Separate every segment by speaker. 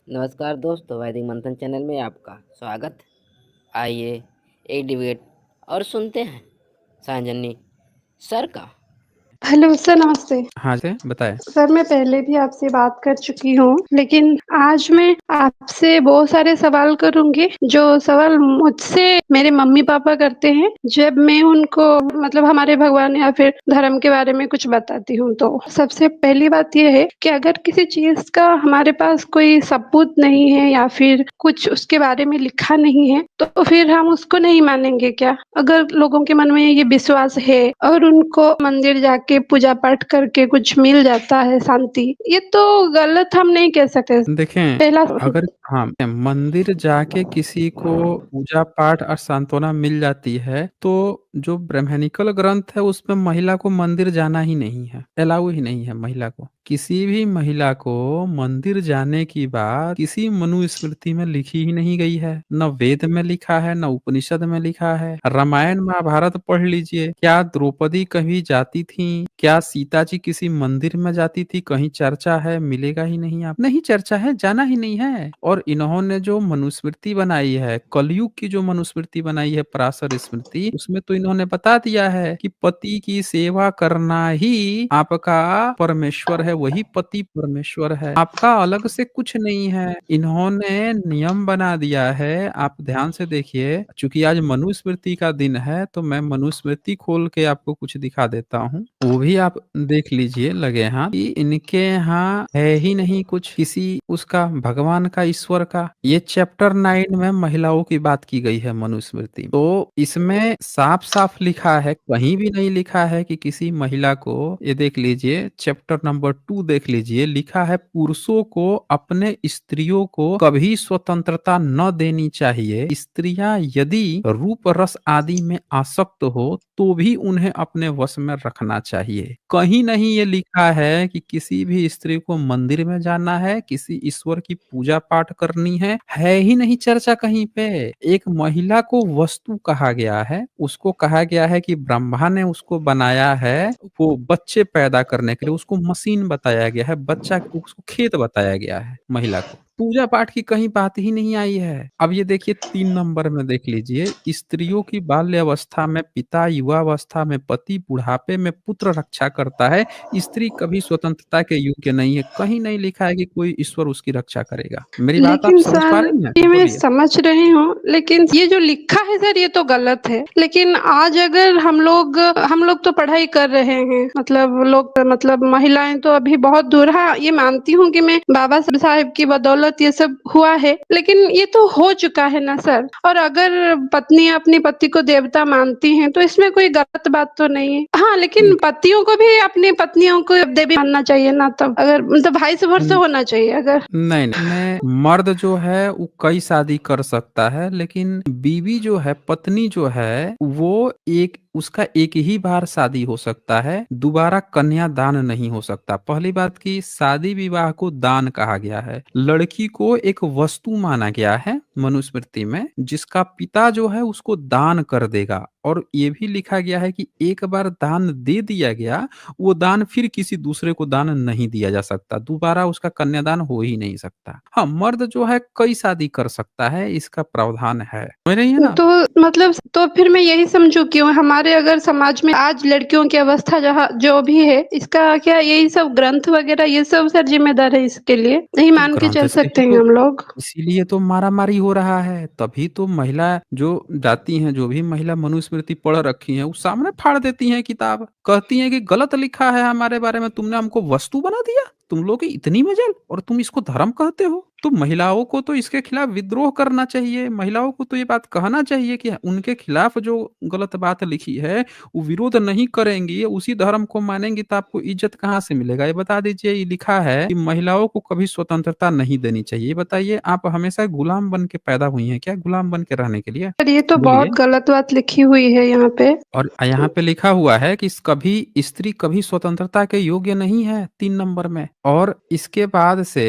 Speaker 1: नमस्कार दोस्तों, वैदिक मंथन चैनल में आपका स्वागत। आइए एक डिबेट और सुनते हैं सांजनी सर का।
Speaker 2: हेलो सर, नमस्ते।
Speaker 3: हाँ जी, बताएँ।
Speaker 2: सर, मैं पहले भी आपसे बात कर चुकी हूँ, लेकिन आज मैं आपसे बहुत सारे सवाल करूँगी, जो सवाल मुझसे मेरे मम्मी-पापा करते हैं, जब मैं उनको मतलब हमारे भगवान या फिर धर्म के बारे में कुछ बताती हूँ तो। सबसे पहली बात ये है कि अगर किसी चीज़ का हमारे पास कोई सबूत नहीं है या फिर कुछ उसके बारे में लिखा नहीं है, तो फिर हम उसको नहीं मानेंगे क्या? अगर लोगों के मन में ये विश्वास है और उनको मंदिर जाके पूजा-पाठ करके कुछ मिल जाता है शांति, ये तो गलत हम नहीं कह सकते।
Speaker 3: देखें,
Speaker 2: पहला
Speaker 3: अगर हाँ, मंदिर जाके किसी को पूजा-पाठ और सांत्वना मिल जाती है, तो जो ब्राह्मणिकल ग्रंथ है, उसमें महिला को मंदिर जाना ही नहीं है, अलाउ ही नहीं है महिला को। किसी भी महिला को मंदिर जाने की बात किसी मनुस्मृति में लिखी ही नहीं गई है। न वेद में लिखा है, न उपनिषद में लिखा है। रामायण महाभारत पढ़ लीजिए, क्या द्रौपदी कभी जाती थीं? क्या सीता जी किसी मंदिर में जाती थी? कहीं चर्चा है? मिलेगा ही नहीं आप नहीं चर्चा है, जाना ही नहीं है। और इन्होंने जो मनुस्मृति बनाई है, कलयुग की जो मनुस्मृति बनाई है, पराशर स्मृति, उसमें तो इन्होंने बता दिया है कि पति की सेवा करना ही आपका परमेश्वर है, वही पति परमेश्वर है, आपका अलग से कुछ नहीं है। इन्होंने नियम बना दिया है, आप ध्यान से देखिए, चूंकि आज मनुस्मृति का दिन है, तो मैं मनुस्मृति खोल के आपको कुछ दिखा देता हूँ। वो भी आप देख लीजिए लगे हाथ कि इनके यहाँ है ही नहीं कुछ किसी उसका भगवान का ईश्वर का। ये चैप्टर 9 में महिलाओं की बात की गई है मनुस्मृति में। तो इसमें साफ साफ लिखा है, कहीं भी नहीं लिखा है कि किसी महिला को, ये देख लीजिए चैप्टर नंबर 2 देख लीजिए, लिखा है पुरुषों को अपने स्त्रियों को कभी स्वतंत्रता न देनी चाहिए। स्त्रियां यदि रूप रस आदि में आसक्त हो तो भी उन्हें अपने वश में रखना चाहिए। कहीं नहीं ये लिखा है कि किसी भी स्त्री को मंदिर में जाना है, किसी ईश्वर की पूजा पाठ करनी है ही नहीं चर्चा कहीं पे। एक महिला को वस्तु कहा गया है, उसको कहा गया है कि ब्रह्मा ने उसको बनाया है वो बच्चे पैदा करने के लिए, उसको मशीन बताया गया है, बच्चा उसको खेत बताया गया है महिला को। पूजा पाठ की कहीं बात ही नहीं आई है। अब ये देखिए 3 नंबर में देख लीजिए, स्त्रियों की बाल्य अवस्था में पिता, युवावस्था में पति, बुढ़ापे में पुत्र रक्षा करता है। स्त्री कभी स्वतंत्रता के योग्य नहीं है। कहीं नहीं लिखा है कि कोई ईश्वर उसकी रक्षा करेगा। मेरी बात आप
Speaker 2: लेकिन
Speaker 3: समझ पा
Speaker 2: सर,
Speaker 3: रही हैं?
Speaker 2: ये मैं
Speaker 3: बोलिए।
Speaker 2: समझ रही हूँ, लेकिन ये जो लिखा है सर, ये तो गलत है। लेकिन आज अगर हम लोग तो पढ़ाई कर रहे हैं, मतलब महिलाएं तो अभी बहुत दूर। हाँ, ये मानती हूँ कि मैं बाबा साहेब की बदौलत ये सब हुआ है, लेकिन ये तो हो चुका है ना सर। और अगर पत्नी अपने पति को देवता मानती हैं, तो इसमें कोई गलत बात तो नहीं है। हाँ, लेकिन पतियों को भी अपनी पत्नियों को देवी मानना चाहिए ना, तब अगर मतलब भाई से भरसा होना चाहिए अगर।
Speaker 3: नहीं, नहीं, मैं मर्द जो है वो कई शादी कर सकता है, लेकिन बीवी जो है, पत्नी जो है, वो एक उसका एक ही बार शादी हो सकता है, दोबारा कन्या दान नहीं हो सकता। पहली बात कि शादी विवाह को दान कहा गया है, लड़की को एक वस्तु माना गया है मनुस्मृति में, जिसका पिता जो है उसको दान कर देगा। और ये भी लिखा गया है कि एक बार दान दे दिया गया, वो दान फिर किसी दूसरे को दान नहीं दिया जा सकता, दोबारा उसका कन्यादान हो ही नहीं सकता। हाँ, मर्द जो है कई शादी कर सकता है, इसका प्रावधान है, समझ रही है ना?
Speaker 2: तो मतलब तो फिर मैं यही समझूँ कि हमारे अगर समाज में आज लड़कियों की अवस्था जहाँ जो भी है, इसका क्या यही सब ग्रंथ वगैरह ये सब सर जिम्मेदार है इसके लिए? नहीं
Speaker 3: तो
Speaker 2: मान के
Speaker 3: ग्रंथ
Speaker 2: चल
Speaker 3: से
Speaker 2: सकते
Speaker 3: ही
Speaker 2: हैं
Speaker 3: तो
Speaker 2: हम लोग?
Speaker 3: इसीलिए तो मारामारी हो रहा है। तभी तो महिला जो जाती हैं, जो भी महिला मनुस्मृति पढ़ रखी हैं, वो सामने फाड़ देती हैं किताब, कहती हैं कि गलत लिखा है हमारे बारे में, तुमने हमको वस्तु बना दिया, तुम लोग की इतनी मजल और तुम इसको धर्म कहते हो। तो महिलाओं को तो इसके खिलाफ विद्रोह करना चाहिए, महिलाओं को तो ये बात कहना चाहिए कि उनके खिलाफ जो गलत बात लिखी है वो विरोध नहीं करेंगी, उसी धर्म को मानेंगी, तो आपको इज्जत कहाँ से मिलेगा? ये बता दीजिए। ये लिखा है कि महिलाओं को कभी स्वतंत्रता नहीं देनी चाहिए। ये बताइए, आप हमेशा गुलाम बन के पैदा हुई हैं क्या, गुलाम बन के रहने के लिए?
Speaker 2: सर, ये तो बहुत
Speaker 3: बोलिए।
Speaker 2: गलत बात लिखी हुई है यहाँ पे।
Speaker 3: और यहाँ पे लिखा हुआ है कि कभी स्त्री कभी स्वतंत्रता के योग्य नहीं है, 3 नंबर में। और इसके बाद से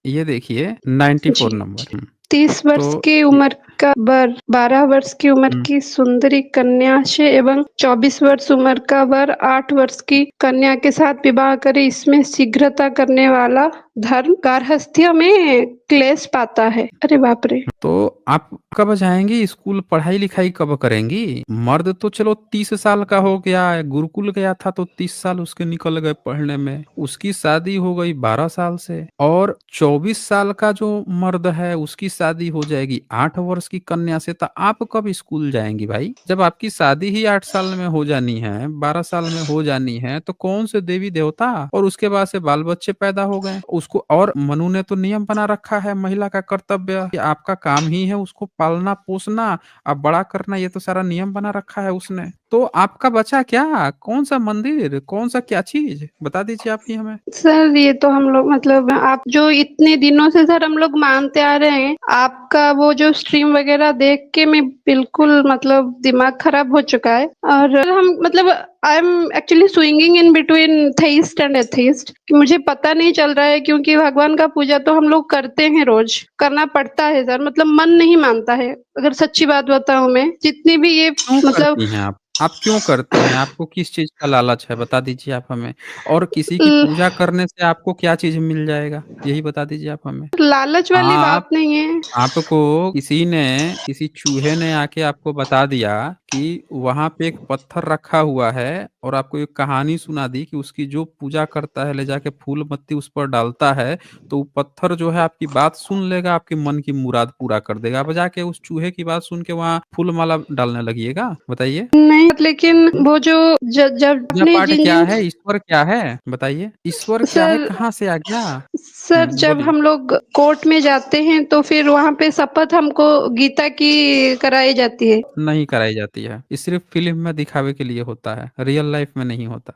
Speaker 3: ये देखिए 94
Speaker 2: जी,
Speaker 3: नंबर।
Speaker 2: 30 वर्ष
Speaker 3: तो
Speaker 2: की उम्र का वर 12 वर्ष की उम्र की सुंदरी कन्या से एवं 24 वर्ष उम्र का वर 8 वर्ष की कन्या के साथ विवाह करे, इसमें शीघ्रता करने वाला धर्म गार्हस्थ्य में क्लेश पाता है। अरे बाप रे!
Speaker 3: तो आप कब जाएंगी स्कूल, पढ़ाई लिखाई कब करेंगी? मर्द तो चलो 30 साल का हो गया, गुरुकुल गया था तो 30 साल उसके निकल गए पढ़ने में, उसकी शादी हो गई 12 साल से, और 24 साल का जो मर्द है उसकी शादी हो जाएगी 8 वर्ष की कन्या से। तो आप कब स्कूल जाएंगी भाई? जब आपकी शादी ही 8 साल में हो जानी है, 12 साल में हो जानी है, तो कौन से देवी देवता और उसके बाद से बाल बच्चे पैदा हो गए उसको। और मनु ने तो नियम बना रखा है, महिला का कर्तव्य कि आपका काम ही है उसको पालना पोसना, अब बड़ा करना, ये तो सारा नियम बना रखा है उसने। तो आपका बचा क्या? कौन सा मंदिर, कौन सा क्या चीज बता दीजिए आप ही हमें।
Speaker 2: सर ये तो हम लोग मतलब आप जो इतने दिनों से सर हम लोग मानते आ रहे हैं, आपका वो जो स्ट्रीम वगैरह देख के मैं बिल्कुल मतलब दिमाग खराब हो चुका है। और हम मतलब I am actually swinging in between theist and atheist कि मुझे पता नहीं चल रहा है, क्योंकि भगवान का पूजा तो हम लोग करते हैं, रोज करना पड़ता है सर, मतलब मन नहीं मानता है। अगर सच्ची बात बताऊं, मैं जितनी भी ये
Speaker 3: क्यों
Speaker 2: मतलब
Speaker 3: करती हैं आप? आप क्यों करती हैं? आपको किस चीज का लालच है बता दीजिए आप हमें। और किसी की पूजा करने से आपको क्या चीज मिल जाएगा, यही बता दीजिए आप हमें।
Speaker 2: लालच वाली
Speaker 3: आप
Speaker 2: बात नहीं है।
Speaker 3: आपको किसी ने, किसी चूहे ने आके आपको बता दिया कि वहां पे एक पत्थर रखा हुआ है, और आपको एक कहानी सुना दी कि उसकी जो पूजा करता है ले जाके फूल पत्ती उस पर डालता है, तो वो पत्थर जो है आपकी बात सुन लेगा, आपके मन की मुराद पूरा कर देगा। अब जाके उस चूहे की बात सुन के वहां फूल माला डालने लगिएगा, बताइए।
Speaker 2: नहीं लेकिन
Speaker 3: हम्म?
Speaker 2: वो जो जब
Speaker 3: पूजा
Speaker 2: अपने
Speaker 3: पाठ
Speaker 2: जिन
Speaker 3: क्या
Speaker 2: जिन
Speaker 3: है, ईश्वर क्या है, बताइए। ईश्वर क्या है,
Speaker 2: सर
Speaker 3: कहाँ से आ गया?
Speaker 2: सर जब
Speaker 3: बोलिए।
Speaker 2: हम लोग कोर्ट में जाते हैं तो फिर वहां पे शपथ हमको गीता की कराई जाती है।
Speaker 3: नहीं कराई जाती है, ये सिर्फ फिल्म में दिखावे के लिए होता है, रियल लाइफ में नहीं होता।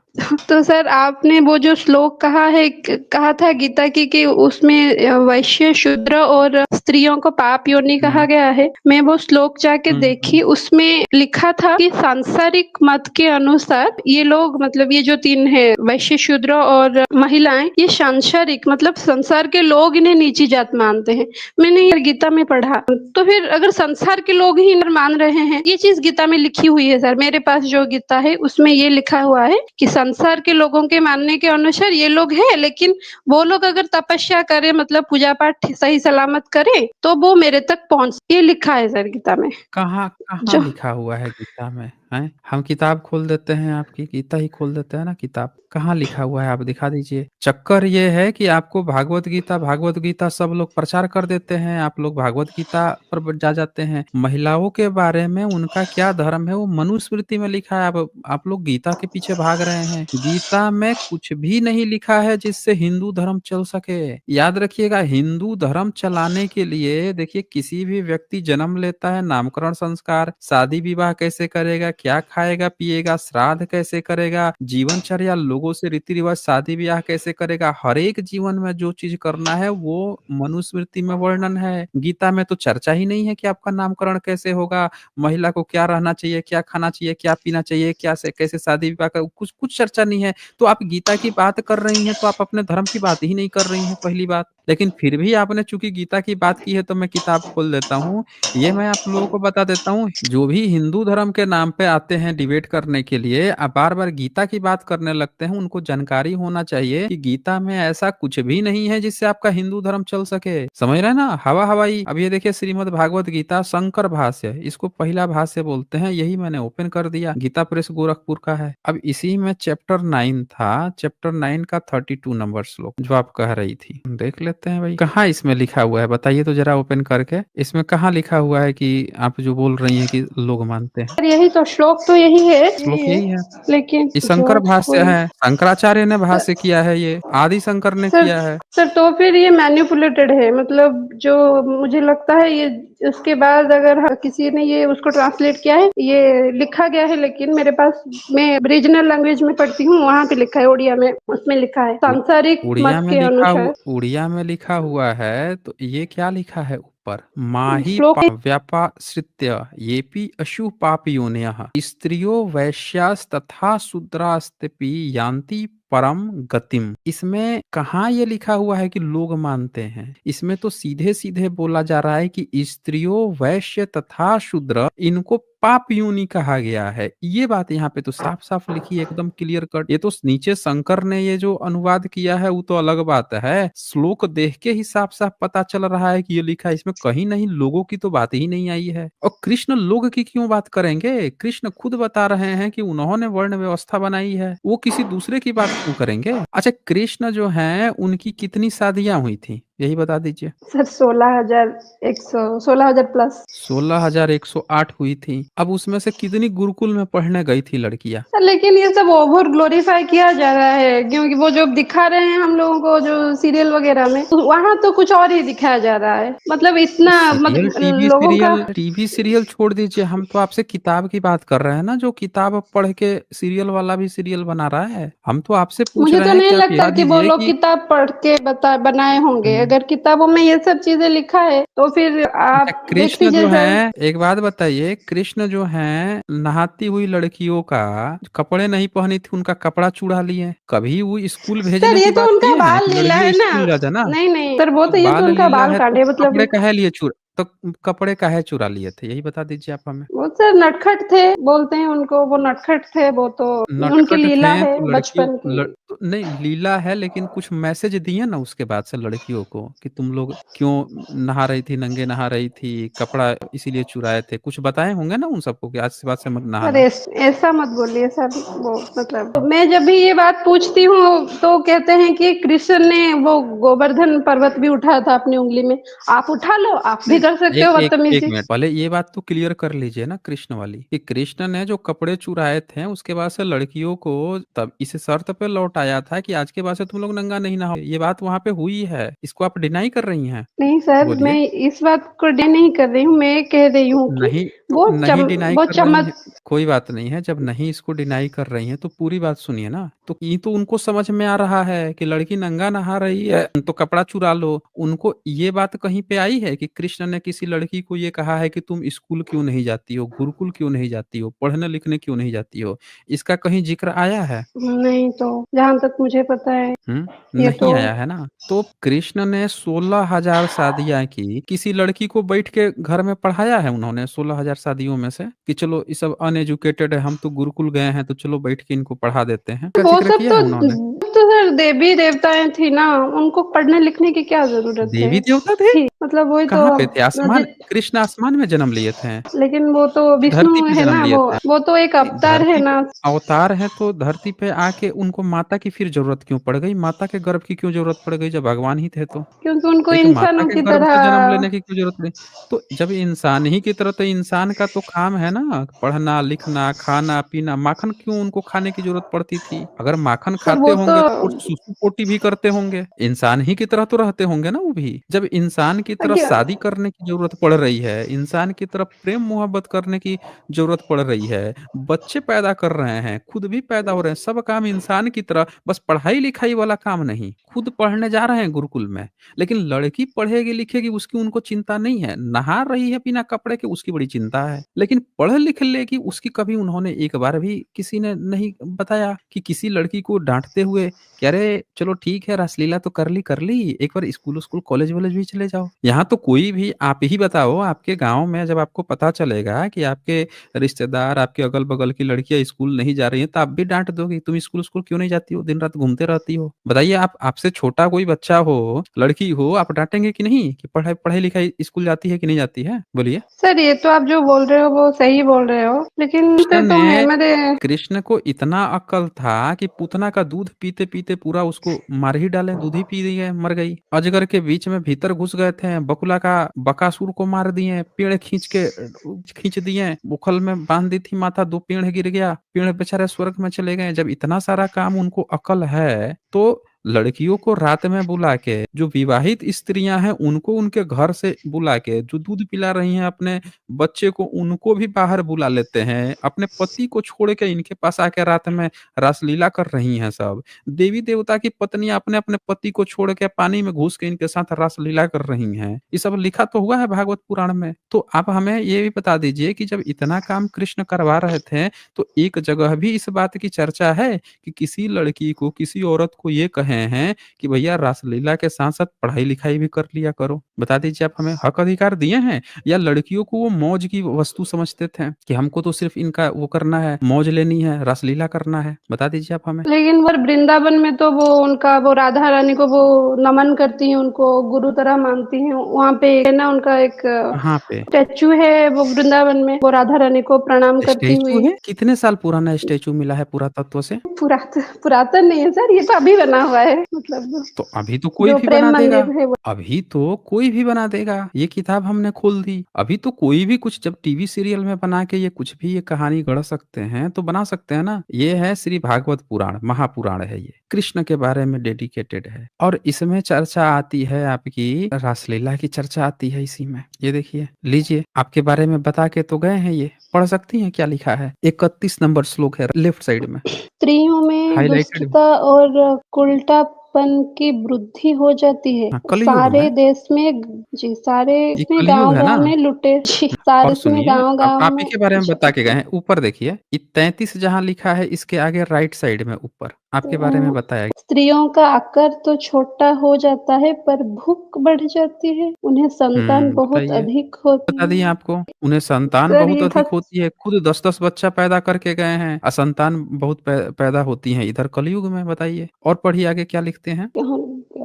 Speaker 2: तो सर आपने वो जो श्लोक कहा है, कहा था गीता की कि उसमें वैश्य शूद्र और स्त्रियों को पाप योनि कहा
Speaker 3: हम्म।
Speaker 2: गया है। मैं वो श्लोक जाके देखी, उसमें लिखा था कि सांसारिक मत के अनुसार ये लोग मतलब ये जो तीन है वैश्य शूद्र और महिलाएं, ये सांसारिक मतलब संसार के लोग इन्हें नीची जात मानते हैं। मैंने ये गीता में पढ़ा, तो फिर अगर संसार के लोग ही मान रहे हैं, ये चीज गीता में लिखी हुई है सर, मेरे पास जो गीता है उसमें ये लिखा हुआ है कि संसार के लोगों के मानने के अनुसार ये लोग हैं, लेकिन वो लोग अगर तपस्या करें मतलब पूजा पाठ सही सलामत करें तो वो मेरे तक पहुंच, ये लिखा है सर गीता में।
Speaker 3: कहाँ कहाँ
Speaker 2: जो
Speaker 3: लिखा हुआ है गीता में? हैं, हम किताब खोल देते हैं, आपकी गीता ही खोल देते हैं ना किताब। कहाँ लिखा हुआ है, आप दिखा दीजिए। चक्कर ये है कि आपको भागवत गीता सब लोग प्रचार कर देते हैं, आप लोग भागवत गीता पर जा जाते हैं। महिलाओं के बारे में उनका क्या धर्म है वो मनुस्मृति में लिखा है, आप लोग गीता के पीछे भाग रहे हैं। गीता में कुछ भी नहीं लिखा है जिससे हिंदू धर्म चल सके। याद रखिएगा, हिंदू धर्म चलाने के लिए देखिए, किसी भी व्यक्ति जन्म लेता है, नामकरण संस्कार, शादी विवाह कैसे करेगा, क्या खाएगा पिएगा, श्राद्ध कैसे करेगा, जीवनचर्या, लोगों से रीति रिवाज, शादी ब्याह कैसे करेगा, हर एक जीवन में जो चीज करना है वो मनुस्मृति में वर्णन है। गीता में तो चर्चा ही नहीं है कि आपका नामकरण कैसे होगा, महिला को क्या रहना चाहिए, क्या खाना चाहिए, क्या पीना चाहिए, क्या से कैसे शादी विवाह का, कुछ कुछ चर्चा नहीं है। तो आप गीता की बात कर रही हैं तो आप अपने धर्म की बात ही नहीं कर रही हैं, पहली बात। लेकिन फिर भी आपने चूंकि गीता की बात की है तो मैं किताब खोल देता हूँ। ये मैं आप लोगों को बता देता हूँ, जो भी हिंदू धर्म के नाम पे आते हैं डिबेट करने के लिए, अब बार बार गीता की बात करने लगते हैं, उनको जानकारी होना चाहिए कि गीता में ऐसा कुछ भी नहीं है जिससे आपका हिंदू धर्म चल सके। समझ रहे हैं ना, हवा हवाई। अब ये देखिए, श्रीमद् भागवत गीता शंकर भाष्य, इसको पहला भाष्य बोलते हैं, यही मैंने ओपन कर दिया, गीता प्रेस गोरखपुर का है। अब इसी में चैप्टर 9 था, चैप्टर 9 का 32 नंबर श्लोक जो आप कह रही थी, देख लेते हैं भाई कहाँ इसमें लिखा हुआ है, बताइए तो जरा ओपन करके। इसमें कहाँ लिखा हुआ है कि आप जो बोल रही हैं कि लोग मानते हैं?
Speaker 2: सर यही तो श्लोक तो यही है,
Speaker 3: श्लोक यही है,
Speaker 2: लेकिन
Speaker 3: ये शंकर
Speaker 2: जो
Speaker 3: भाष्य
Speaker 2: कोई
Speaker 3: है, शंकराचार्य ने भाष्य किया है, ये आदि शंकर ने
Speaker 2: सर
Speaker 3: किया है।
Speaker 2: सर तो फिर ये मैनिपुलेटेड है, मतलब जो मुझे लगता है ये उसके बाद अगर किसी ने ये उसको ट्रांसलेट किया है, ये लिखा गया है, लेकिन मेरे पास, मैं रीजनल लैंग्वेज में पढ़ती हूँ, वहां पे लिखा है उड़िया में, उसमें लिखा है सांसारिक
Speaker 3: उड़िया
Speaker 2: मत
Speaker 3: में
Speaker 2: के
Speaker 3: लिखा हुआ,
Speaker 2: अनुसार।
Speaker 3: उड़िया में लिखा हुआ है तो ये क्या लिखा है ऊपर? माही
Speaker 2: श्लोक
Speaker 3: व्यापाश्रित्य येपि अशु पाप योनयः स्त्रियो वैश्यास्तथा शूद्रास्तपि यान्ति परम गतिम। इसमें कहाँ ये लिखा हुआ है कि लोग मानते हैं? इसमें तो सीधे-सीधे बोला जा रहा है कि स्त्रियों, वैश्य तथा शूद्र इनको पाप योनि कहा गया है। ये बात यहाँ पे तो साफ-साफ लिखी है, एकदम क्लियर कट। ये तो नीचे शंकर ने ये जो अनुवाद किया है वो तो अलग बात है। श्लोक देख के ही साफ-साफ पता चल रहा है कि ये लिखा है, इसमें कहीं नहीं लोगों की तो बात ही नहीं आई है। और कृष्ण लोग की क्यों बात करेंगे? कृष्ण खुद बता रहे हैं कि उन्होंने वर्ण व्यवस्था बनाई है, वो किसी दूसरे की बात क्यों करेंगे? अच्छा, कृष्ण जो हैं उनकी कितनी शादियाँ हुई थी? यही बता दीजिए।
Speaker 2: Sir 16,000 plus.
Speaker 3: 16,108 हुई थी। अब उसमें से कितनी गुरुकुल में पढ़ने गई थी लड़कियाँ?
Speaker 2: सर लेकिन ये सब ओवर ग्लोरीफाई किया जा रहा है, क्योंकि वो जो दिखा रहे हैं हम लोगों को जो सीरियल वगैरह में, तो वहाँ तो कुछ और ही दिखाया जा रहा है। मतलब इतना
Speaker 3: सीरियल,
Speaker 2: मतलब लोगों का।
Speaker 3: टीवी सीरियल छोड़ दीजिए, हम तो आपसे किताब की बात कर रहे हैं ना, जो किताब पढ़ के सीरियल वाला भी सीरियल बना रहा है। हम तो आपसे पूछ
Speaker 2: मुझे
Speaker 3: रहे
Speaker 2: तो
Speaker 3: हैं
Speaker 2: नहीं
Speaker 3: कि आप
Speaker 2: लगता
Speaker 3: बता
Speaker 2: कि वो
Speaker 3: दीजिए
Speaker 2: लोग
Speaker 3: कि
Speaker 2: किताब पढ़ के बनाए होंगे।
Speaker 3: हम्म,
Speaker 2: अगर किताबों में ये सब चीजें लिखा है तो फिर
Speaker 3: अच्छा,
Speaker 2: आप देख
Speaker 3: कृष्ण
Speaker 2: लीजिए
Speaker 3: जो
Speaker 2: सर।
Speaker 3: है, एक बात बताइए, कृष्ण जो है नहाती हुई लड़कियों का कपड़े नहीं पहनी थी, उनका कपड़ा चुरा लिए। कभी वो स्कूल
Speaker 2: सर
Speaker 3: भेजने
Speaker 2: ये
Speaker 3: की
Speaker 2: तो
Speaker 3: बात
Speaker 2: उनका
Speaker 3: किए हैं
Speaker 2: बाल
Speaker 3: कि
Speaker 2: लीला है
Speaker 3: लड़कियां
Speaker 2: ना।
Speaker 3: स्कूल जा जाना?
Speaker 2: नहीं नहीं सर, वो
Speaker 3: तो
Speaker 2: तो ये तो
Speaker 3: बाल
Speaker 2: उनका
Speaker 3: लीला
Speaker 2: बाल
Speaker 3: है तो
Speaker 2: काटे मतलब।
Speaker 3: कपड़े काहे लिए चुरा, तो कपड़े काहे चुरा लिए थे, यही बता दीजिए आप हमें।
Speaker 2: वो सर नटखट थे, बोलते हैं उनको, वो नटखट थे, वो तो उनकी
Speaker 3: नटखट
Speaker 2: लीला
Speaker 3: थे
Speaker 2: है
Speaker 3: तो लड़कियों
Speaker 2: बचपन की।
Speaker 3: तो नहीं, लीला है, लेकिन कुछ मैसेज दिए ना उसके बाद से लड़कियों को कि तुम लोग क्यों नहा रही थी, नंगे नहा रही थी, कपड़ा इसीलिए चुराए थे, कुछ बताए होंगे ना उन सबको कि आज से बाद से मत
Speaker 2: अरे
Speaker 3: नहाना।
Speaker 2: ऐसा मत बोलिए सर। वो मतलब मैं जब भी ये बात पूछती हूँ तो कहते हैं कि कृष्ण ने वो गोवर्धन पर्वत भी उठाया था अपनी उंगली में। आप उठा लो, आप भी
Speaker 3: नहीं,
Speaker 2: कर सकते
Speaker 3: एक
Speaker 2: हो
Speaker 3: एक एक
Speaker 2: बदतमीजी।
Speaker 3: मिनट पहले ये बात तो क्लियर कर लीजिए ना कृष्ण वाली, कि कृष्ण ने जो कपड़े चुराए थे उसके बाद से लड़कियों को तब इस शर्त पे लौटाया था कि आज के बाद से तुम लोग नंगा नहीं नहाओ। ये बात वहां पे हुई है, इसको आप डिनाई कर रही हैं?
Speaker 2: नहीं सर, मैं
Speaker 3: बोलिए।
Speaker 2: इस बात को डिनाई नहीं कर रही हूँ। मैं कह रही हूँ कि
Speaker 3: नहीं तो नहीं डिनाई
Speaker 2: वो
Speaker 3: कर रही
Speaker 2: चमक।
Speaker 3: हैं, कोई बात नहीं है। जब नहीं इसको डिनाई कर रही हैं तो पूरी बात सुनिए ना। तो ये तो उनको समझ में आ रहा है कि लड़की नंगा नहा रही है तो कपड़ा चुरा लो। उनको ये बात कहीं पे आई है कि कृष्ण ने किसी लड़की को ये कहा है कि तुम स्कूल क्यों नहीं जाती हो, गुरुकुल क्यों नहीं जाती हो, पढ़ने लिखने क्यों नहीं जाती हो? इसका कहीं जिक्र आया है?
Speaker 2: नहीं तो जहां तक मुझे पता है ये
Speaker 3: नहीं
Speaker 2: तो।
Speaker 3: आया है ना। तो कृष्ण ने 16,000 शादियां की, किसी लड़की को बैठ के घर में पढ़ाया है उन्होंने 16,000 शादियों में से कि चलो ये सब अनएजुकेटेड है, हम तो गुरुकुल गए हैं तो चलो बैठ के इनको पढ़ा देते हैं, का
Speaker 2: वो
Speaker 3: जिक्र
Speaker 2: सब
Speaker 3: किया
Speaker 2: तो
Speaker 3: है उन्होंने?
Speaker 2: सर देवी देवताएं थी ना, उनको पढ़ने लिखने की क्या जरूरत है।
Speaker 3: देवी देवता थे?
Speaker 2: थी मतलब वही तो।
Speaker 3: कहाँ पे थे? आसमान,
Speaker 2: जि-
Speaker 3: कृष्ण आसमान में जन्म लिए थे
Speaker 2: लेकिन वो तो
Speaker 3: कि
Speaker 2: विष्णु
Speaker 3: धरती पे
Speaker 2: है
Speaker 3: जन्म
Speaker 2: ना,
Speaker 3: लिए थे?
Speaker 2: वो तो एक
Speaker 3: कि
Speaker 2: अवतार है
Speaker 3: धरती पे
Speaker 2: ना।
Speaker 3: अवतार है तो धरती पे आके उनको माता की फिर जरूरत क्यों पड़ गई? माता के गर्भ की क्यों जरूरत पड़ गई जब भगवान ही थे तो?
Speaker 2: क्योंकि उनको
Speaker 3: एक माता
Speaker 2: इंसानों
Speaker 3: के
Speaker 2: की
Speaker 3: गर्भ से जन्म
Speaker 2: तरह।
Speaker 3: लेने की क्यों जरूरत पड़ी? तो जब इंसान ही की तरह, तो इंसान का तो काम है ना पढ़ना लिखना खाना पीना। माखन क्यों उनको खाने की जरूरत पड़ती थी? अगर माखन
Speaker 2: सर
Speaker 3: खाते
Speaker 2: वो तो
Speaker 3: होंगे तो वो सुसु पोटी भी करते होंगे, इंसान ही की तरह तो रहते होंगे ना वो भी। जब इंसान की तरह
Speaker 2: क्या।
Speaker 3: शादी करने की जरूरत पड़ रही है, इंसान की तरह प्रेम मोहब्बत करने की जरूरत पड़ रही है, बच्चे पैदा कर रहे हैं, खुद भी पैदा हो रहे हैं, सब काम इंसान की तरह, बस पढ़ाई लिखाई वाला काम नहीं। खुद पढ़ने जा रहे हैं गुरुकुल में, लेकिन लड़की पढ़ेगी लिखेगी उसकी उनको चिंता नहीं है। नहा रही है बिना कपड़े के उसकी बड़ी चिंता है, लेकिन पढ़ लिख लेगी उसकी कभी उन्होंने एक बार भी किसी ने नहीं बताया कि किसी लड़की को डांटते हुए कि अरे चलो ठीक है, रासलीला तो कर ली, एक बार स्कूल स्कूल कॉलेज वॉलेज भी चले जाओ। यहाँ तो कोई भी, आप ही बताओ, आपके गांव में जब आपको पता चलेगा कि आपके रिश्तेदार, आपके अगल बगल की लड़कियां स्कूल नहीं जा रही हैं, तो आप भी डांट दोगे, तुम स्कूल स्कूल क्यों नहीं जाती हो, दिन रात घूमते रहती हो? बताइए, आप आपसे छोटा कोई बच्चा हो, लड़की हो, आप डांटेंगे कि नहीं कि पढ़ाई पढ़ाई लिखाई स्कूल जाती है कि नहीं जाती है? बोलिए।
Speaker 2: सर ये तो आप जो बोल रहे हो वो सही बोल रहे हो, लेकिन
Speaker 3: कृष्ण
Speaker 2: पे तो है
Speaker 3: ने
Speaker 2: मेरे।
Speaker 3: कृष्ण को इतना अक्ल था कि पूतना का दूध पीते पीते पूरा उसको मार ही डाले, दूध ही पी गई, मर गई। अजगर के बीच में भीतर घुस गए थे, बकुला का बकासुर को मार दिए, पेड़ खींच दिए, उखल में बांध दी थी माथा, दो पेड़ गिर गया, पेड़ बेचारे स्वर्ग में चले गए। जब इतना सारा काम उनको अकल है तो लड़कियों को रात में बुला के, जो विवाहित स्त्रियां हैं उनको उनके घर से बुला के, जो दूध पिला रही हैं अपने बच्चे को उनको भी बाहर बुला लेते हैं, अपने पति को छोड़ के इनके पास आके रात में रासलीला कर रही हैं सब। देवी देवता की पत्नियां अपने अपने पति को छोड़ के पानी में घुस के इनके साथ रासलीला कर रही हैं। ये सब लिखा तो हुआ है भागवत पुराण में। तो आप हमें ये भी बता दीजिए कि जब इतना काम कृष्ण करवा रहे थे तो एक जगह भी इस बात की चर्चा है कि किसी लड़की को, किसी औरत को ये कहे हैं कि भैया रासलीला के साथ साथ पढ़ाई लिखाई भी कर लिया करो? बता दीजिए, आप हमें हक अधिकार दिए हैं या लड़कियों को वो मौज की वस्तु समझते थे कि हमको तो सिर्फ इनका वो करना है, मौज लेनी है, रासलीला करना है? बता दीजिए आप हमें।
Speaker 2: लेकिन वो वृंदावन में तो वो उनका वो राधा रानी को वो नमन करती हैं, उनको गुरु तरह मानती हैं। वहाँ पे है ना उनका एक
Speaker 3: कहाँ पे
Speaker 2: स्टैचू है वो वृंदावन में, वो राधा रानी को प्रणाम करती
Speaker 3: स्टेचू
Speaker 2: हुई।
Speaker 3: है? कितने साल पुराना स्टेचू मिला है पुरातत्व से?
Speaker 2: पुरातन नहीं है सर, ये तो अभी बना हुआ है, मतलब
Speaker 3: तो अभी तो कोई
Speaker 2: जो
Speaker 3: भी
Speaker 2: प्रेम
Speaker 3: बना देगा।
Speaker 2: मंदिर है वो।
Speaker 3: अभी तो कोई भी बना देगा। ये किताब हमने खोल दी। अभी तो कोई भी कुछ जब टीवी सीरियल में बना के ये कुछ भी ये कहानी गढ़ सकते हैं तो बना सकते हैं ना। ये है श्री भागवत पुराण, महापुराण है ये। कृष्ण के बारे में डेडिकेटेड है और इसमें चर्चा आती है आपकी रासलीला की चर्चा आती है इसी में। ये देखिए, लीजिए आपके बारे में बता के तो गए हैं, ये पढ़ सकती हैं क्या लिखा है? 31 नंबर श्लोक है लेफ्ट साइड में,
Speaker 2: स्त्रियों में
Speaker 3: हाईलाइटेड।
Speaker 2: दुष्टता और कुलटापन की वृद्धि हो जाती है।
Speaker 3: हाँ, कलयुग
Speaker 2: सारे
Speaker 3: में।
Speaker 2: देश में जी, सारे
Speaker 3: ये
Speaker 2: इसमें
Speaker 3: कलयुग है ना।
Speaker 2: गांव-गांव में लुटे जी,
Speaker 3: और
Speaker 2: सारे इसमें
Speaker 3: सुनिए, अब
Speaker 2: गांव-गांव
Speaker 3: आप ही
Speaker 2: में
Speaker 3: के बारे में बता के गए
Speaker 2: जी।
Speaker 3: हैं। ऊपर देखिए, ये 33 जहाँ लिखा है इसके आगे राइट साइड में ऊपर आपके बारे में बताया गया।
Speaker 2: स्त्रियों का आकार तो छोटा हो जाता है पर भूख बढ़ जाती है, उन्हें संतान बहुत
Speaker 3: बताइए।
Speaker 2: अधिक होती
Speaker 3: बता दिए
Speaker 2: है।
Speaker 3: आपको, उन्हें संतान
Speaker 2: सर
Speaker 3: बहुत
Speaker 2: ये
Speaker 3: अधिक
Speaker 2: बहुत
Speaker 3: होती है। खुद 10-10 बच्चा पैदा करके गए हैं, असंतान बहुत पैदा होती हैं इधर कलयुग में। बताइए और पढ़िए आगे क्या लिखते हैं।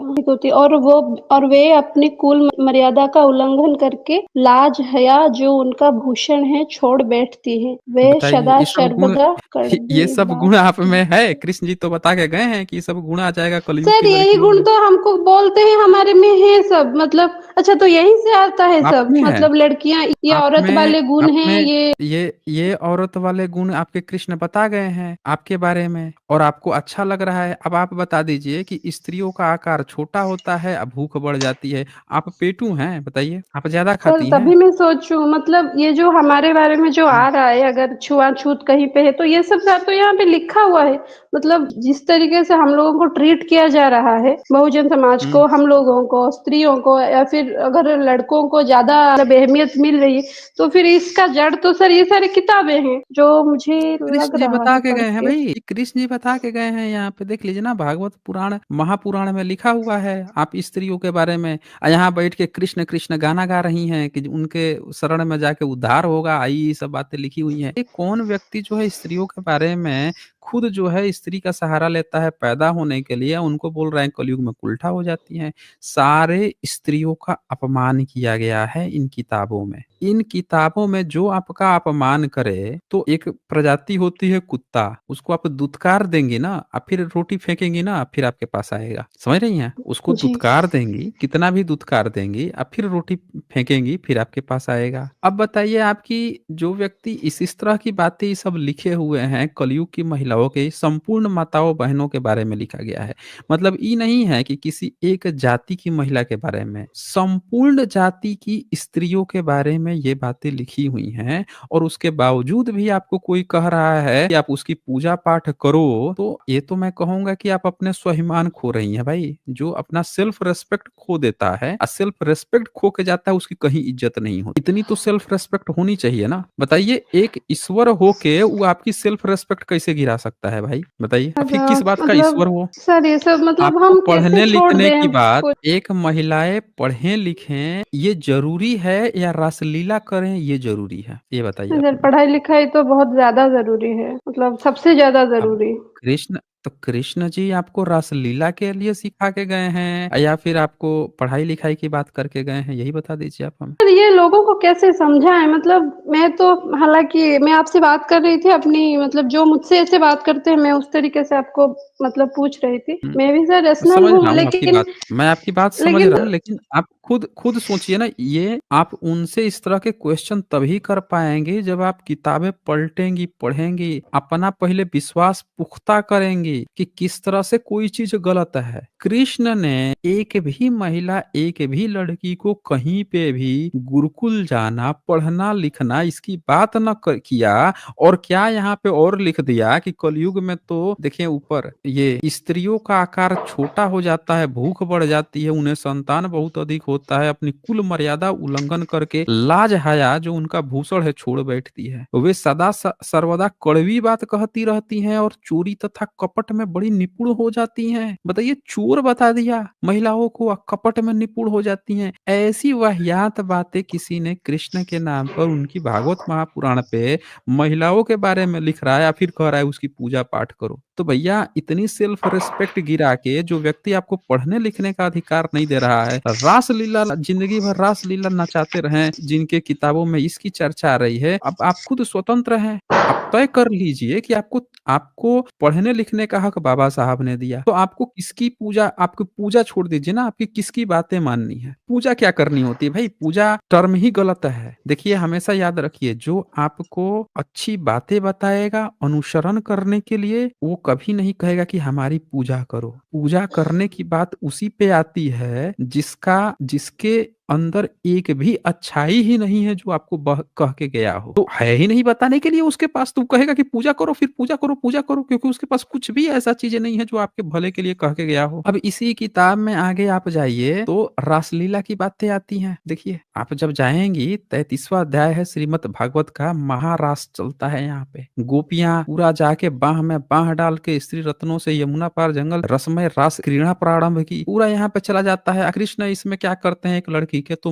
Speaker 2: अधिक होती है और वे अपनी कुल मर्यादा का उल्लंघन करके लाज हया जो उनका भूषण है छोड़ बैठती है। वे
Speaker 3: बताइए,
Speaker 2: सदा
Speaker 3: ये सब गुण
Speaker 2: सर्वदा
Speaker 3: ये
Speaker 2: कड़वी
Speaker 3: सब गुण
Speaker 2: बात
Speaker 3: आप में है? कृष्ण जी तो बता के गए हैं कि ये सब गुण आ जाएगा कलयुग
Speaker 2: सर,
Speaker 3: की
Speaker 2: यही
Speaker 3: लड़कियों
Speaker 2: गुण
Speaker 3: में।
Speaker 2: तो हमको बोलते हैं हमारे में है सब, मतलब अच्छा तो यहीं से आता है
Speaker 3: आप
Speaker 2: सब,
Speaker 3: में है?
Speaker 2: मतलब लड़कियां ये औरत वाले गुण
Speaker 3: आप
Speaker 2: हैं
Speaker 3: में
Speaker 2: ये।
Speaker 3: ये औरत वाले गुण आपके कृष्ण बता गए हैं आपके बारे में और आपको अच्छा लग रहा है। अब आप बता दीजिए कि स्त्रियों का आकार छोटा होता है, अब भूख बढ़ जाती है। आप पेटू हैं? बताइए, आप ज्यादा
Speaker 2: सर
Speaker 3: खाती हैं?
Speaker 2: तभी मैं सोचूं, मतलब ये जो हमारे बारे में जो
Speaker 3: हम्म,
Speaker 2: आ रहा है, अगर छुआछूत कहीं पे है तो ये सब सर तो यहाँ पे लिखा हुआ है। मतलब जिस तरीके से हम लोगों को ट्रीट किया जा रहा है, बहुजन समाज
Speaker 3: हम्म।
Speaker 2: को, हम लोगों को, स्त्रियों को, या फिर अगर लड़कों को ज्यादा मतलब अहमियत मिल रही है, तो फिर इसका जड़ तो सर ये सारी किताबें हैं जो मुझे
Speaker 3: कृष्ण
Speaker 2: लग
Speaker 3: जी
Speaker 2: रहा
Speaker 3: बता
Speaker 2: है
Speaker 3: के
Speaker 2: पढ़
Speaker 3: गए हैं
Speaker 2: के।
Speaker 3: भाई, ये कृष्ण जी बता के गए हैं। यहाँ पे देख लीजिए ना, भागवत पुराण महापुराण में लिखा हुआ है आप स्त्रियों के बारे में। यहाँ बैठ के कृष्ण कृष्ण गाना गा रही हैं कि उनके शरण में जाके उद्धार होगा। आई ये सब बातें लिखी हुई हैं। ये कौन व्यक्ति जो है स्त्रियों के बारे में खुद जो है स्त्री का सहारा लेता है पैदा होने के लिए, उनको बोल रहे हैं कलयुग में कुल्ठा हो जाती हैं। सारे स्त्रियों का अपमान किया गया है इन किताबों में। इन किताबों में जो आपका अपमान करे, तो एक प्रजाति होती है कुत्ता, उसको आप दुत्कार देंगी ना, आप फिर रोटी फेंकेंगी ना, फिर आपके पास आएगा। समझ रही हैं? उसको
Speaker 2: जी
Speaker 3: दुत्कार देंगी, कितना भी दुत्कार देंगी, आप फिर रोटी फेंकेंगी, फिर आपके पास आएगा। अब बताइए, आपकी जो व्यक्ति इस तरह की बातें ये सब लिखे हुए हैं, कलयुग की महिलाओं के, संपूर्ण माताओं बहनों के बारे में लिखा गया है। मतलब ये नहीं है कि किसी एक जाति की महिला के बारे में, संपूर्ण जाति की स्त्रियों के बारे में ये बातें लिखी हुई हैं। और उसके बावजूद भी आपको कोई कह रहा है कि आप उसकी पूजा पाठ करो, तो ये तो मैं कहूंगा कि आप अपने स्वाभिमान खो रही हैं भाई। जो अपना सेल्फ रेस्पेक्ट खो देता है और सेल्फ रेस्पेक्ट खो के जाता है, उसकी कहीं इज्जत नहीं होती। इतनी तो सेल्फ रेस्पेक्ट होनी चाहिए ना। बताइए, एक ईश्वर होके वो आपकी सेल्फ रेस्पेक्ट कैसे गिरा सकता है भाई? बताइए, और फिर किस बात का
Speaker 2: मतलब
Speaker 3: ईश्वर वो?
Speaker 2: सर ये सब मतलब
Speaker 3: आपको
Speaker 2: हम कैसे
Speaker 3: पढ़ने
Speaker 2: छोड़
Speaker 3: लिखने की
Speaker 2: दें।
Speaker 3: बात, एक महिलाएं पढ़ें लिखें ये जरूरी है या रासलीला करें ये जरूरी है? ये बताइए आप
Speaker 2: अगर
Speaker 3: हमें।
Speaker 2: पढ़ाई लिखाई तो बहुत ज्यादा जरूरी है, मतलब सबसे ज्यादा
Speaker 3: अब
Speaker 2: जरूरी।
Speaker 3: कृष्ण तो कृष्ण जी आपको रासलीला के लिए सिखा के गए हैं या फिर आपको पढ़ाई लिखाई की बात करके गए हैं? यही बता दीजिए आप हमें।
Speaker 2: पर ये लोगों को कैसे समझाएं, मतलब मैं तो, हालांकि मैं आपसे बात कर रही थी अपनी, मतलब जो मुझसे ऐसे बात करते हैं मैं उस तरीके से आपको मतलब पूछ रही थी। मैं भी सर रैशनल
Speaker 3: समझ
Speaker 2: हूँ,
Speaker 3: रहा हूँ आपकी
Speaker 2: लेकिन
Speaker 3: बात, मैं आपकी बात समझ
Speaker 2: लेकिन
Speaker 3: रहा हूँ, लेकिन आप खुद खुद सोचिए ना। ये आप उनसे इस तरह के क्वेश्चन तभी कर पाएंगे जब आप किताबें पलटेंगी, पढ़ेंगी, अपना पहले विश्वास पुख्ता करेंगी कि किस तरह से कोई चीज गलत है, कृष्ण ने एक भी महिला, एक भी लड़की को कहीं पे भी गुरुकुल जाना, पढ़ना लिखना इसकी बात न किया। और क्या यहाँ पे और लिख दिया कि कलयुग में तो देखिए ऊपर ये स्त्रियों का आकार छोटा हो जाता है, भूख बढ़ जाती है, उन्हें संतान बहुत अधिक होता है, अपनी कुल मर्यादा उल्लंघन करके लाज हया जो उनका भूषण है छोड़ बैठती है। वे सदा सर्वदा कड़वी बात कहती रहती हैं और चोरी तथा कपट में बड़ी निपुण हो जाती हैं। बताइए, चोर बता दिया महिलाओं को, कपट में निपुण हो जाती हैं। ऐसी वाहियात बातें किसी ने कृष्ण के नाम पर उनकी भागवत महापुराण पे महिलाओं के बारे में लिख रहा है या फिर कह रहा है उसकी पूजा पाठ करो। तो भैया इतनी सेल्फ रिस्पेक्ट गिरा के जो व्यक्ति आपको पढ़ने लिखने का अधिकार नहीं दे रहा है, रासलीला जिंदगी भर रासलीला नचाते रहें, जिनके किताबों में इसकी चर्चा आ रही है, अब आप खुद स्वतंत्र हैं। आप तय कर लीजिए कि आपको आपको पढ़ने लिखने का हक बाबा साहब ने दिया, तो आपको किसकी पूजा, आपकी पूजा छोड़ दीजिए ना, आपकी किसकी बातें माननी है। पूजा क्या करनी होती है भाई, पूजा टर्म ही गलत है। देखिए हमेशा याद रखिए, जो आपको अच्छी बातें बताएगा अनुसरण करने के लिए, वो कभी नहीं कहेगा कि हमारी पूजा करो। पूजा करने की बात उसी पे आती है जिसके अंदर एक भी अच्छाई ही नहीं है जो आपको कह के गया हो, तो है ही नहीं बताने के लिए उसके पास। तू कहेगा कि पूजा करो, फिर पूजा करो पूजा करो, क्योंकि उसके पास कुछ भी ऐसा चीजें नहीं है जो आपके भले के लिए कह के गया हो। अब इसी किताब में आगे आप जाइए तो रासलीला की बातें आती हैं। देखिए आप जब जाएंगी 33वां अध्याय है श्रीमद् भागवत का, महारास चलता है यहाँ पे। गोपियां पूरा जाके बाह में बाह डाल के स्त्री रत्नों से यमुना पार जंगल रसमय रास क्रीड़ा प्रारंभ की, पूरा यहाँ पे चला जाता है। कृष्ण इसमें क्या करते हैं, एक लड़की के तो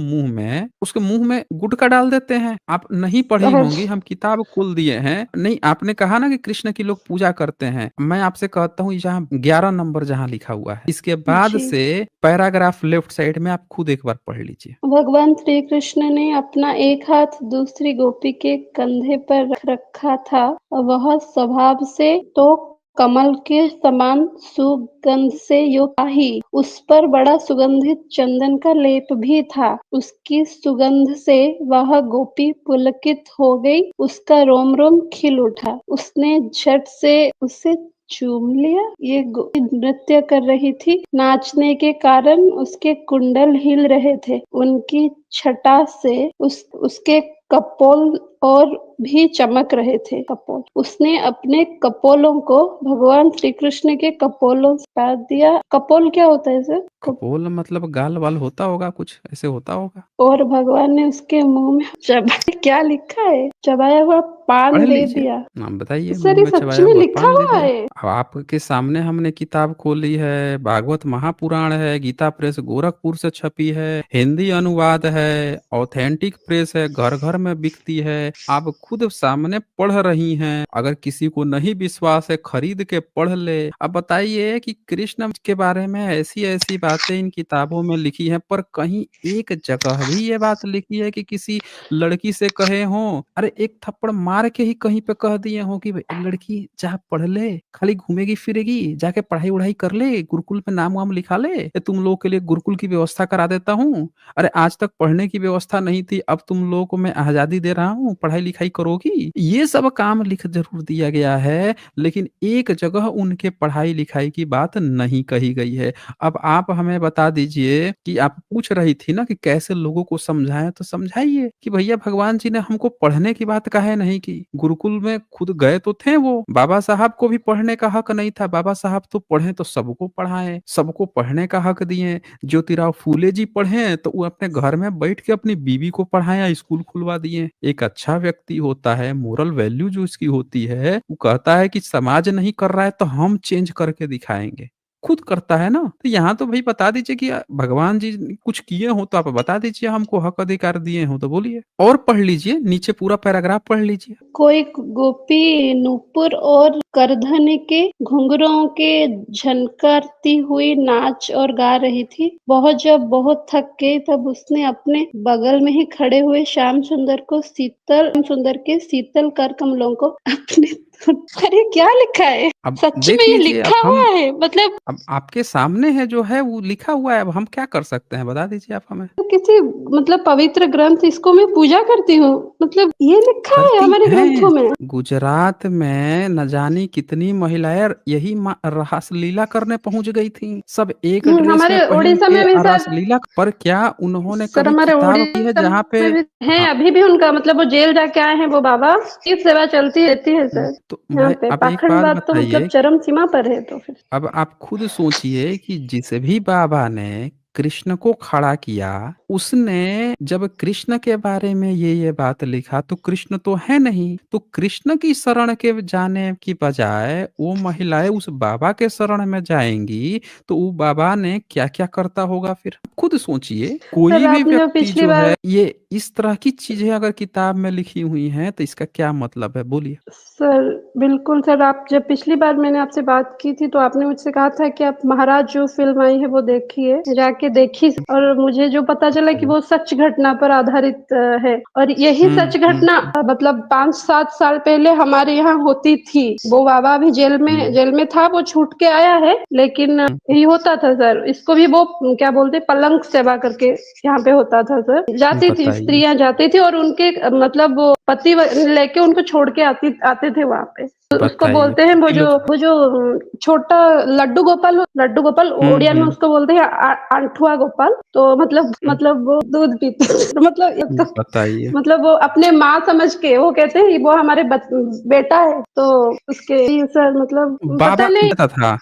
Speaker 3: उसके मुंह में गुटखा डाल देते हैं। आप नहीं पढ़ी होंगी, हम किताब खोल दिए हैं। नहीं, आपने कहा ना कि कृष्ण की लोग पूजा करते हैं, मैं आपसे कहता हूँ जहाँ 11 नंबर जहाँ लिखा हुआ है, इसके बाद
Speaker 2: जी।
Speaker 3: से पैराग्राफ लेफ्ट साइड में आप खुद एक बार पढ़ लीजिए।
Speaker 2: भगवान श्री कृष्ण ने अपना एक हाथ दूसरी गोपी के कंधे पर रखा था। वह स्वभाव से तो कमल के समान सुगंध से युक्त ही, उस पर बड़ा सुगंधित चंदन का लेप भी था। उसकी सुगंध से वह गोपी पुलकित हो गई, उसका रोम रोम खिल उठा। उसने झट से उसे चूम लिया। ये गोपी नृत्य कर रही थी, नाचने के कारण उसके कुंडल हिल रहे थे। उनकी छटा से उसके कपोल और भी चमक रहे थे। कपोल, उसने अपने कपोलों को भगवान श्री कृष्ण के कपोलों से पार दिया। कपोल क्या होता है सर?
Speaker 3: कपोल मतलब गाल वाल होता होगा, कुछ ऐसे होता होगा।
Speaker 2: और भगवान ने उसके मुंह में क्या लिखा है? चबाया हुआ पान
Speaker 3: पढ़
Speaker 2: दे
Speaker 3: लीजिए।
Speaker 2: दिया।
Speaker 3: हाँ बताइए,
Speaker 2: सर
Speaker 3: मुंह
Speaker 2: ये
Speaker 3: में
Speaker 2: सच
Speaker 3: चबाया
Speaker 2: में
Speaker 3: हुआ
Speaker 2: लिखा
Speaker 3: पान दे
Speaker 2: हुआ
Speaker 3: दिया।
Speaker 2: है?
Speaker 3: अब आपके सामने हमने किताब खोली है, भागवत महापुराण है, गीता प्रेस गोरखपुर से छपी है, हिंदी अनुवाद है, ऑथेंटिक प्रेस है, घर घर में बिकती है, आप खुद सामने पढ़ रही हैं। अगर किसी को नहीं विश्वास है, खरीद के पढ़ ले। अब बताइए कि कृष्ण के बारे में ऐसी ऐसी बातें इन किताबों में लिखी हैं, पर कहीं एक जगह भी ये बात लिखी है कि किसी लड़की से कहे हो, अरे एक थप्पड़ मार के ही कहीं पे कह दिए हो कि लड़की जा पढ़ ले, खाली घूमेगी फिरेगी, जाके पढ़ाई उढ़ाई कर ले, गुरुकुल पे नाम वाम लिखा ले, तुम लोग के लिए गुरुकुल की व्यवस्था करा देता हूँ। अरे आज तक पढ़ने की व्यवस्था नहीं थी, अब तुम लोगों को मैं आजादी दे रहा हूँ, पढ़ाई लिखाई करोगी। ये सब काम लिख जरूर दिया गया है, लेकिन एक जगह उनके पढ़ाई लिखाई की बात नहीं कही गई है। अब आप हमें बता दीजिए कि आप पूछ रही थी ना कि कैसे लोगों को समझाएं, तो समझाइए कि भैया भगवान जी ने हमको पढ़ने की बात काहे नहीं की। गुरुकुल में खुद गए तो थे वो, बाबा साहब को भी पढ़ने का हक नहीं था। बाबा साहब तो पढ़े तो सबको पढ़ाएं, सबको पढ़ने का हक दिए। ज्योतिराव फूले जी पढ़े तो वो अपने घर में बैठ के अपनी बीवी को पढ़ाया, स्कूल खुलवा दिए। एक अच्छा व्यक्ति होता है, मोरल वैल्यू जो इसकी होती है, वो कहता है कि समाज नहीं कर रहा है तो हम चेंज करके दिखाएंगे, खुद करता है ना। तो यहाँ तो भाई बता दीजिए कि भगवान जी कुछ किए हो तो आप बता दीजिए, हमको हक अधिकार दिए हो तो बोलिए। और पढ़ लीजिए, नीचे पूरा पैराग्राफ पढ़ लीजिए।
Speaker 2: कोई गोपी नूपुर और करधन के घुंघरों के झनकारती हुई नाच और गा रही थी। जब बहुत थक गई तब उसने अपने बगल में ही खड़े हुए श्याम सुंदर के शीतल कर कमलों को अपने अरे क्या लिखा है?
Speaker 3: अब
Speaker 2: सच में
Speaker 3: देख
Speaker 2: ये
Speaker 3: लीजिए।
Speaker 2: लिखा हुआ है? मतलब
Speaker 3: अब आपके सामने है जो है वो लिखा हुआ है, अब हम क्या कर सकते हैं, बता दीजिए आप हमें।
Speaker 2: किसी पवित्र ग्रंथ, इसको मैं पूजा करती हूँ, मतलब ये लिखा है
Speaker 3: करती
Speaker 2: हमारे
Speaker 3: हैं।
Speaker 2: ग्रंथों में।
Speaker 3: गुजरात में न जाने जानी कितनी महिलाएं यही रासलीला करने पहुंच गई थी, सब एक ड्रेस में
Speaker 2: हमारे
Speaker 3: पहन
Speaker 2: उड़ीसा
Speaker 3: के
Speaker 2: में भी सर,
Speaker 3: रासलीला। पर क्या उन्होंने
Speaker 2: सर
Speaker 3: कभी
Speaker 2: हमारे
Speaker 3: किताब की है
Speaker 2: उड़ीसा
Speaker 3: जहाँ पे?
Speaker 2: में भी है,
Speaker 3: हाँ,
Speaker 2: अभी भी उनका मतलब वो जेल जाके आए हैं वो बाबा, की सेवा चलती रहती है सर।
Speaker 3: तो
Speaker 2: यहाँ
Speaker 3: मैं
Speaker 2: पे
Speaker 3: अब एक बात
Speaker 2: पाखंडवाद तो मतलब
Speaker 3: बताइए,
Speaker 2: चरम सीमा पर है। तो फिर
Speaker 3: अब आप खुद सोचिए कि जिस भी बाबा ने कृष्ण को खड़ा किया, उसने जब कृष्ण के बारे में ये बात लिखा तो कृष्ण तो है नहीं, तो कृष्ण की शरण के जाने की बजाय वो महिलाएं उस बाबा के शरण में जाएंगी, तो वो बाबा ने क्या क्या करता होगा फिर? खुद सोचिए,
Speaker 2: सर
Speaker 3: कोई भी
Speaker 2: आपने जो
Speaker 3: व्यक्ति
Speaker 2: पिछली
Speaker 3: जो है
Speaker 2: बार,
Speaker 3: ये इस तरह की चीजें अगर किताब में लिखी हुई हैं तो इसका क्या मतलब है, बोलिए।
Speaker 2: सर बिल्कुल सर, आप जब पिछली बार मैंने आपसे बात की थी तो आपने मुझसे कहा था कि आप महाराज जो फिल्म आई है वो देखिए, जाके देखी, और मुझे जो पता चला कि
Speaker 3: बताइए।
Speaker 2: वो सच घटना पर आधारित है, और यही सच घटना
Speaker 3: हम्म।
Speaker 2: मतलब 5-7 साल पहले हमारे यहाँ होती थी। वो बाबा भी
Speaker 3: हम्म।
Speaker 2: जेल में था, वो छूट के आया है, लेकिन यही होता था सर। इसको भी वो क्या बोलते, पलंक सेवा करके यहाँ पे होता था सर। जाती थी
Speaker 3: बताइए।
Speaker 2: स्त्रियां, जाती थी और उनके मतलब वो पति लेके उनको छोड़ के आते थे वहां पे। तो उसको
Speaker 3: बताइए
Speaker 2: बोलते हैं
Speaker 3: पति लोग।
Speaker 2: वो जो छोटा लड्डू गोपाल उड़िया में
Speaker 3: हम्म।
Speaker 2: उसको बोलते हैं आंठुआ गोपाल। तो
Speaker 3: हम्म।
Speaker 2: मतलब वो दूध पीते तो मतलब एक तो
Speaker 3: बताइए।
Speaker 2: मतलब वो अपने माँ समझ के वो कहते हैं वो हमारे बेटा है, तो उसके लिए सर मतलब पता
Speaker 3: बाबा
Speaker 2: नहीं।
Speaker 3: देता था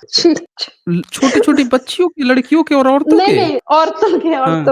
Speaker 3: छोटी छोटी बच्चियों के, लड़कियों के और औरतों
Speaker 2: नहीं
Speaker 3: के।
Speaker 2: नहीं,
Speaker 3: हाँ।
Speaker 2: औरतों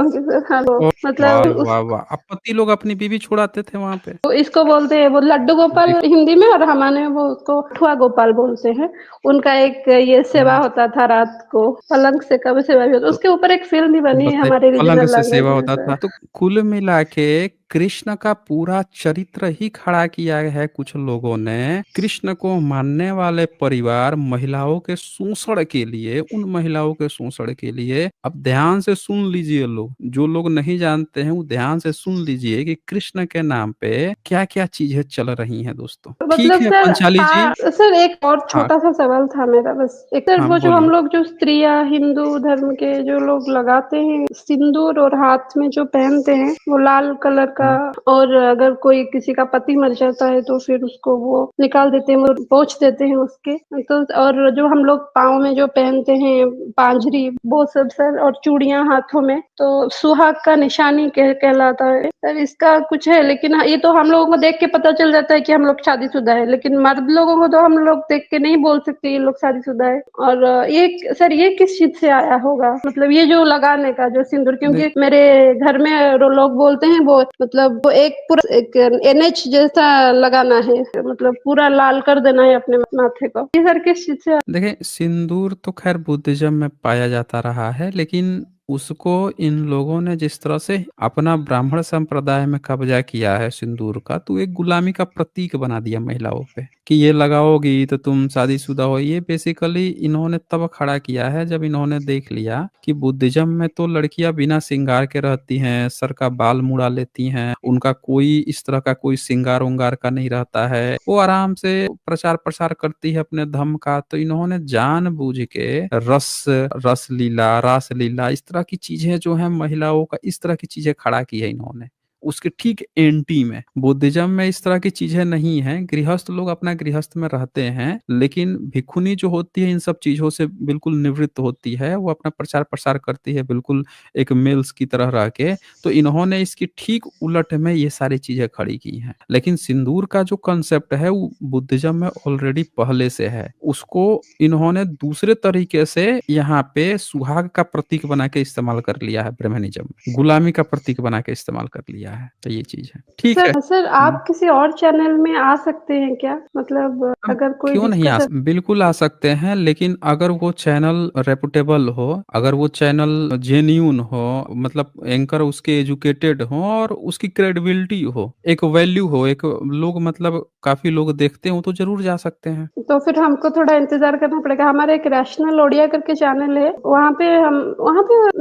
Speaker 2: के सर, हाँ वो
Speaker 3: ओ, वाह
Speaker 2: मतलब
Speaker 3: वाह वाह, अब पति लोग अपनी बीवी छुड़ाते थे वहां पे।
Speaker 2: तो इसको बोलते हैं वो लड्डू गोपाल
Speaker 3: देख।
Speaker 2: हिंदी में, और हमारे वो उसको ठुआ गोपाल बोलते हैं। उनका एक ये सेवा
Speaker 3: हम्म।
Speaker 2: होता था रात को, पलंग से कभी सेवा भी होता,
Speaker 3: तो
Speaker 2: उसके ऊपर एक फिल्म भी बनी है
Speaker 3: बताइए,
Speaker 2: हमारे
Speaker 3: पलंग
Speaker 2: रीजनल
Speaker 3: से
Speaker 2: लैंग्वेज
Speaker 3: सेवा
Speaker 2: में
Speaker 3: होता
Speaker 2: सर।
Speaker 3: था। तो कुल मिला के कृष्ण का पूरा चरित्र ही खड़ा किया है कुछ लोगों ने। कृष्ण को मानने वाले परिवार महिलाओं के शोषण के लिए, उन महिलाओं के शोषण के लिए, अब ध्यान से सुन लीजिए लोग, जो लोग नहीं जानते हैं वो ध्यान से सुन लीजिए कि कृष्ण के नाम पे क्या क्या चीजें चल रही हैं दोस्तों। ठीक
Speaker 2: मतलब
Speaker 3: है
Speaker 2: सर
Speaker 3: पंचाली जी।
Speaker 2: सर एक और
Speaker 3: हाँ।
Speaker 2: छोटा सा सवाल था मेरा, बस एक सर,
Speaker 3: हाँ
Speaker 2: वो जो हम
Speaker 3: बोलिए।
Speaker 2: लोग जो स्त्रियां हिंदू धर्म के जो लोग लगाते हैं सिंदूर और हाथ में जो पहनते हैं वो लाल कलर का,
Speaker 3: हम्म।
Speaker 2: और अगर कोई किसी का पति मर जाता है तो फिर उसको वो निकाल देते हैं, वो पोंछ देते हैं उसके। तो और जो हम लोग पाँव में जो पहनते हैं पांजरी, वो सब सर, और चूड़ियां हाथों में, तो सुहाग का निशानी कहलाता है सर। इसका कुछ है, लेकिन हाँ, ये तो हम लोगों को देख के पता चल जाता है कि हम लोग शादीशुदा है, लेकिन मर्द लोगों को तो हम लोग देख के नहीं बोल सकते ये लोग शादीशुदा है। और ये सर ये किस चीज से आया होगा, मतलब ये जो लगाने का जो सिंदूर, क्योंकि मेरे घर में लोग बोलते हैं वो मतलब वो एक पूरा एक NH जैसा लगाना है, मतलब पूरा लाल कर देना है अपने माथे को। ये सर किस चीज से?
Speaker 3: देखिए, सिंदूर तो खैर बुद्धिज्म में पाया जाता रहा है, लेकिन उसको इन लोगों ने जिस तरह से अपना ब्राह्मण संप्रदाय में कब्जा किया है सिंदूर का, तो एक गुलामी का प्रतीक बना दिया महिलाओं पे कि ये लगाओगी तो तुम शादीशुदा हो। ये बेसिकली इन्होंने तब खड़ा किया है जब इन्होंने देख लिया कि बुद्धिज्म में तो लड़कियां बिना श्रृंगार के रहती हैं, सर का बाल मुड़ा लेती हैं, उनका कोई इस तरह का कोई श्रृंगार उंगार का नहीं रहता है, वो आराम से प्रचार प्रसार करती है अपने धर्म का। तो इन्होंने जानबूझ के रस लीला, रास लीला, इस तरह की चीजें जो है महिलाओं का, इस तरह की चीजें खड़ा की है इन्होंने। उसके ठीक एंटी में बुद्धिज्म में इस तरह की चीजें नहीं है, गृहस्थ लोग अपना गृहस्थ में रहते हैं, लेकिन भिक्षुनी जो होती है इन सब चीजों से बिल्कुल निवृत्त होती है, वो अपना प्रचार प्रसार करती है बिल्कुल एक मेल्स की तरह रह के। तो इन्होंने इसकी ठीक उलट में ये सारी चीजें खड़ी की हैं। लेकिन सिंदूर का जो कंसेप्ट है वो बुद्धिज्म में ऑलरेडी पहले से है, उसको इन्होंने दूसरे तरीके से यहाँ पे सुहाग का प्रतीक बना के इस्तेमाल कर लिया है, ब्राह्मणिज्म में गुलामी का प्रतीक बना के इस्तेमाल कर लिया है। तो ये चीज है, ठीक है।
Speaker 2: सर आप किसी और चैनल में आ सकते हैं क्या, मतलब
Speaker 3: हम
Speaker 2: अगर कोई
Speaker 3: क्यों नहीं
Speaker 2: दिक्कत है?
Speaker 3: बिल्कुल आ सकते हैं, लेकिन अगर वो चैनल रेपुटेबल हो, अगर वो चैनल जेन्यून हो, मतलब एंकर उसके एजुकेटेड हो और उसकी क्रेडिबिलिटी हो, एक वैल्यू हो, एक लोग मतलब काफी लोग देखते हो, तो जरूर जा सकते हैं।
Speaker 2: तो फिर हमको थोड़ा इंतजार करना पड़ेगा। हमारा एक रैशनल ओडिया करके चैनल है, वहाँ पे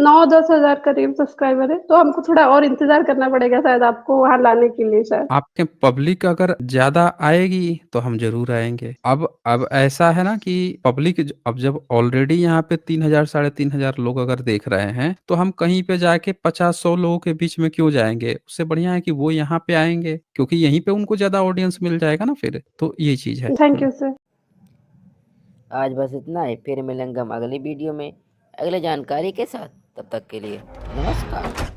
Speaker 2: 9-10 हजार करीब सब्सक्राइबर है, तो हमको थोड़ा और इंतजार करना पड़ेगा शायद आपको वहाँ लाने के लिए सर।
Speaker 3: आपके पब्लिक अगर ज्यादा आएगी तो हम जरूर आएंगे। अब ऐसा है ना कि पब्लिक अब जब ऑलरेडी यहाँ पे 3,000 3,500 लोग अगर देख रहे हैं, तो हम कहीं पे जाके 50-100 लोगों के बीच में क्यों जाएंगे? उससे बढ़िया है कि वो यहाँ पे आएंगे, क्योंकि यहीं पे उनको ज्यादा ऑडियंस मिल जाएगा ना फिर। तो ये चीज है।
Speaker 2: Thank you sir.
Speaker 1: आज बस इतना ही, फिर मिलेंगे हम अगली वीडियो में अगले जानकारी के साथ। तब तक के लिए नमस्कार।